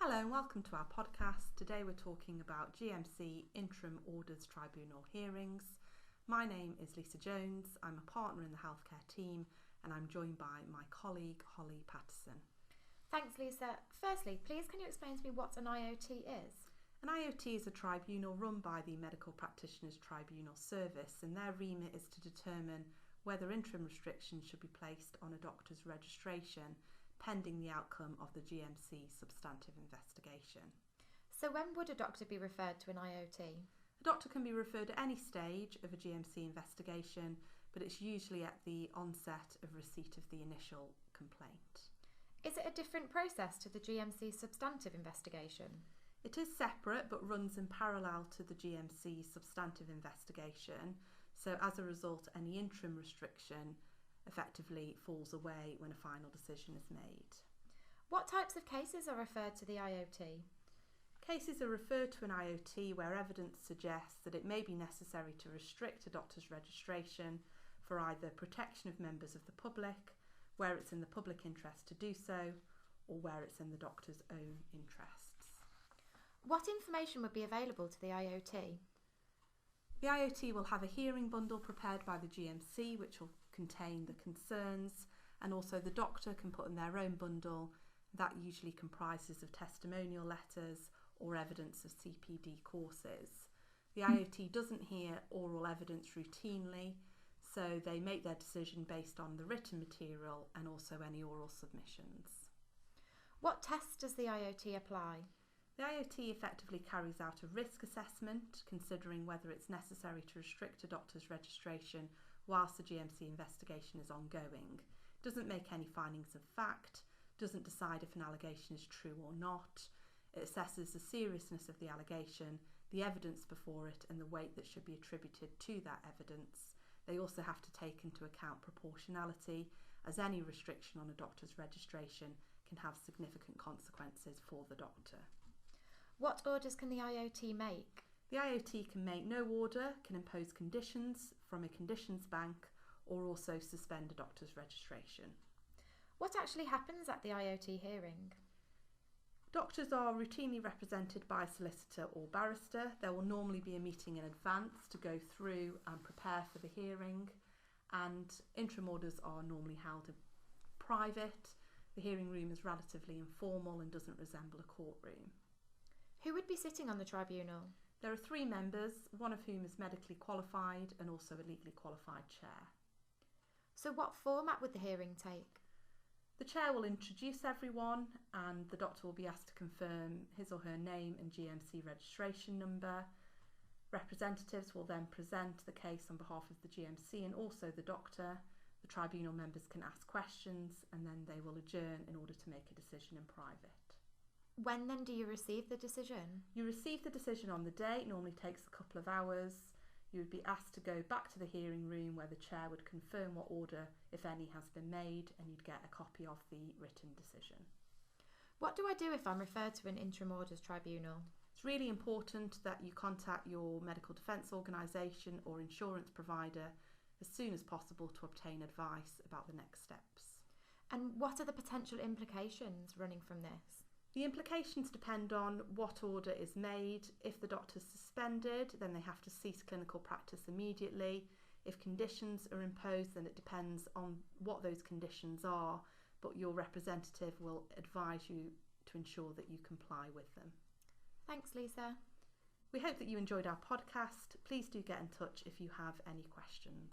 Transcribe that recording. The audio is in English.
Hello and welcome to our podcast. Today we're talking about GMC Interim Orders Tribunal hearings. My name is Lisa Jones. I'm a partner in the healthcare team and I'm joined by my colleague Holly Patterson. Thanks, Lisa. Firstly, please can you explain to me what an IOT is? An IOT is a tribunal run by the Medical Practitioners Tribunal Service, and their remit is to determine whether interim restrictions should be placed on a doctor's registration pending the outcome of the GMC substantive investigation. So when would a doctor be referred to an IOT? A doctor can be referred at any stage of a GMC investigation, but it's usually at the onset of receipt of the initial complaint. Is it a different process to the GMC substantive investigation? It is separate but runs in parallel to the GMC substantive investigation, so as a result any interim restriction effectively falls away when a final decision is made. What types of cases are referred to the IOT? Cases are referred to an IOT where evidence suggests that it may be necessary to restrict a doctor's registration for either protection of members of the public, where it's in the public interest to do so, or where it's in the doctor's own interests. What information would be available to the IOT? The IOT will have a hearing bundle prepared by the GMC which will contain the concerns, and also the doctor can put in their own bundle. That usually comprises of testimonial letters or evidence of CPD courses. The IOT doesn't hear oral evidence routinely, so they make their decision based on the written material and also any oral submissions. What tests does the IOT apply? The IOT effectively carries out a risk assessment, considering whether it's necessary to restrict a doctor's registration whilst the GMC investigation is ongoing. It doesn't make any findings of fact, doesn't decide if an allegation is true or not. It assesses the seriousness of the allegation, the evidence before it, and the weight that should be attributed to that evidence. They also have to take into account proportionality, as any restriction on a doctor's registration can have significant consequences for the doctor. What orders can the IOT make? The IOT can make no order, can impose conditions from a conditions bank, or also suspend a doctor's registration. What actually happens at the IOT hearing? Doctors are routinely represented by a solicitor or barrister. There will normally be a meeting in advance to go through and prepare for the hearing, and interim orders are normally held in private. The hearing room is relatively informal and doesn't resemble a courtroom. Who would be sitting on the tribunal? There are 3 members, one of whom is medically qualified and also a legally qualified chair. So what format would the hearing take? The chair will introduce everyone and the doctor will be asked to confirm his or her name and GMC registration number. Representatives will then present the case on behalf of the GMC and also the doctor. The tribunal members can ask questions and then they will adjourn in order to make a decision in private. When then do you receive the decision? You receive the decision on the day. It normally takes a couple of hours. You would be asked to go back to the hearing room where the chair would confirm what order, if any, has been made, and you'd get a copy of the written decision. What do I do if I'm referred to an interim orders tribunal? It's really important that you contact your medical defence organisation or insurance provider as soon as possible to obtain advice about the next steps. And what are the potential implications running from this? The implications depend on what order is made. If the doctor's suspended, then they have to cease clinical practice immediately. If conditions are imposed, then it depends on what those conditions are, but your representative will advise you to ensure that you comply with them. Thanks, Lisa. We hope that you enjoyed our podcast. Please do get in touch if you have any questions.